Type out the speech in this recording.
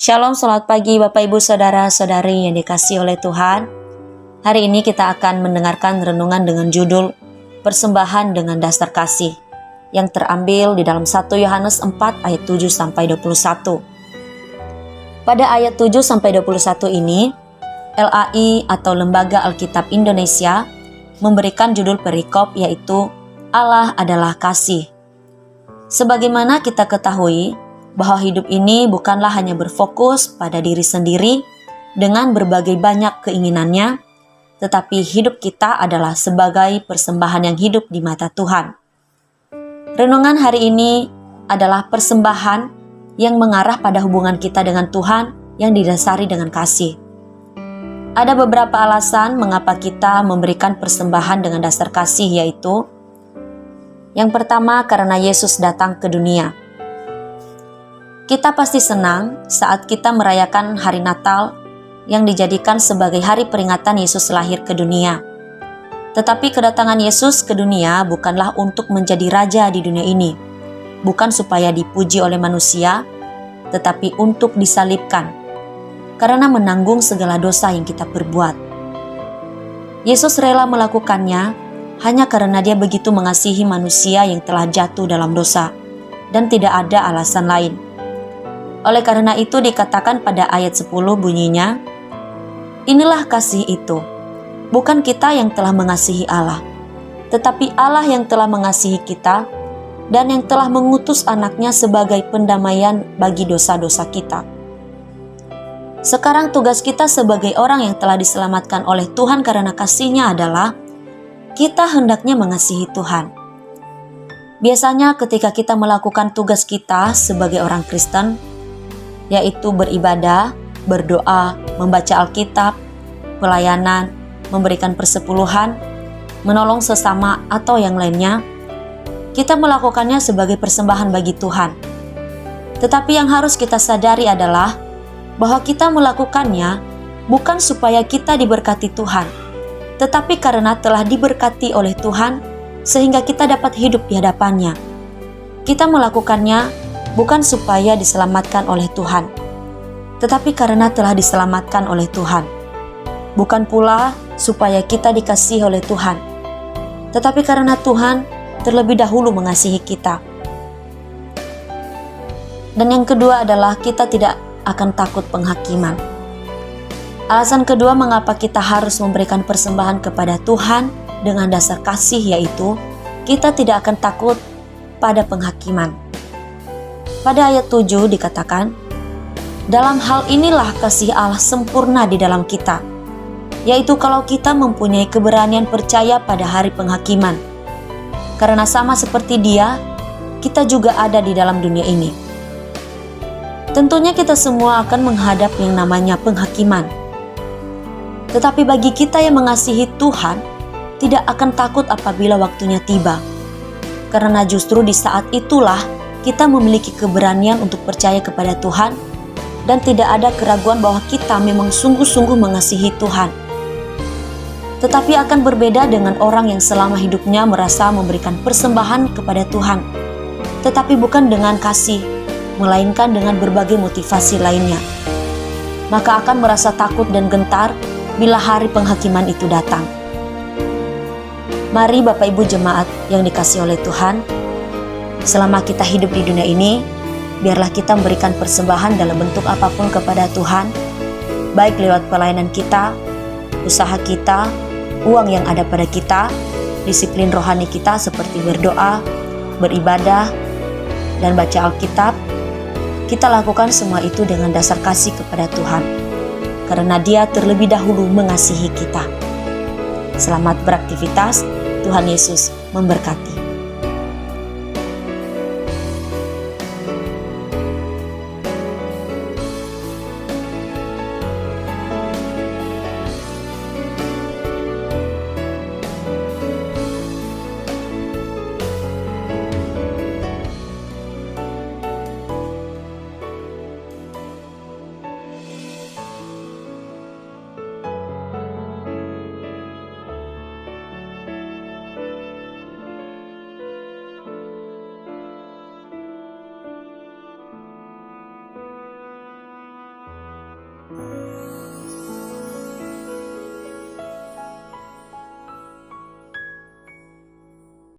Shalom, selamat pagi Bapak Ibu Saudara-saudari yang dikasihi oleh Tuhan. Hari ini kita akan mendengarkan renungan dengan judul Persembahan dengan Dasar Kasih yang terambil di dalam 1 Yohanes 4 ayat 7-21. Pada ayat 7-21 ini, LAI atau Lembaga Alkitab Indonesia memberikan judul perikop yaitu Allah adalah kasih. Sebagaimana kita ketahui, bahwa hidup ini bukanlah hanya berfokus pada diri sendiri dengan berbagai banyak keinginannya, tetapi hidup kita adalah sebagai persembahan yang hidup di mata Tuhan. Renungan hari ini adalah persembahan yang mengarah pada hubungan kita dengan Tuhan yang didasari dengan kasih. Ada beberapa alasan mengapa kita memberikan persembahan dengan dasar kasih, yaitu yang pertama, karena Yesus datang ke dunia. Kita pasti senang saat kita merayakan hari Natal yang dijadikan sebagai hari peringatan Yesus lahir ke dunia. Tetapi kedatangan Yesus ke dunia bukanlah untuk menjadi raja di dunia ini, bukan supaya dipuji oleh manusia, tetapi untuk disalibkan, karena menanggung segala dosa yang kita perbuat. Yesus rela melakukannya hanya karena Dia begitu mengasihi manusia yang telah jatuh dalam dosa, dan tidak ada alasan lain. Oleh karena itu dikatakan pada ayat 10 bunyinya, inilah kasih itu, bukan kita yang telah mengasihi Allah, tetapi Allah yang telah mengasihi kita dan yang telah mengutus anaknya sebagai pendamaian bagi dosa-dosa kita. Sekarang tugas kita sebagai orang yang telah diselamatkan oleh Tuhan karena kasih-Nya adalah kita hendaknya mengasihi Tuhan. Biasanya ketika kita melakukan tugas kita sebagai orang Kristen, yaitu beribadah, berdoa, membaca Alkitab, pelayanan, memberikan persepuluhan, menolong sesama atau yang lainnya, kita melakukannya sebagai persembahan bagi Tuhan. Tetapi yang harus kita sadari adalah bahwa kita melakukannya bukan supaya kita diberkati Tuhan, tetapi karena telah diberkati oleh Tuhan sehingga kita dapat hidup di hadapan-Nya. Kita melakukannya bukan supaya diselamatkan oleh Tuhan, tetapi karena telah diselamatkan oleh Tuhan. Bukan pula supaya kita dikasihi oleh Tuhan, tetapi karena Tuhan terlebih dahulu mengasihi kita. Dan yang kedua adalah kita tidak akan takut penghakiman. Alasan kedua mengapa kita harus memberikan persembahan kepada Tuhan dengan dasar kasih, yaitu kita tidak akan takut pada penghakiman. Pada ayat 7 dikatakan, dalam hal inilah kasih Allah sempurna di dalam kita, yaitu kalau kita mempunyai keberanian percaya pada hari penghakiman. Karena sama seperti Dia, kita juga ada di dalam dunia ini. Tentunya kita semua akan menghadap yang namanya penghakiman. Tetapi bagi kita yang mengasihi Tuhan, tidak akan takut apabila waktunya tiba. Karena justru di saat itulah kita memiliki keberanian untuk percaya kepada Tuhan dan tidak ada keraguan bahwa kita memang sungguh-sungguh mengasihi Tuhan. Tetapi akan berbeda dengan orang yang selama hidupnya merasa memberikan persembahan kepada Tuhan, tetapi bukan dengan kasih, melainkan dengan berbagai motivasi lainnya. Maka akan merasa takut dan gentar bila hari penghakiman itu datang. Mari Bapak Ibu jemaat yang dikasihi oleh Tuhan, selama kita hidup di dunia ini, biarlah kita memberikan persembahan dalam bentuk apapun kepada Tuhan, baik lewat pelayanan kita, usaha kita, uang yang ada pada kita, disiplin rohani kita seperti berdoa, beribadah, dan baca Alkitab. Kita lakukan semua itu dengan dasar kasih kepada Tuhan, karena Dia terlebih dahulu mengasihi kita. Selamat beraktivitas, Tuhan Yesus memberkati.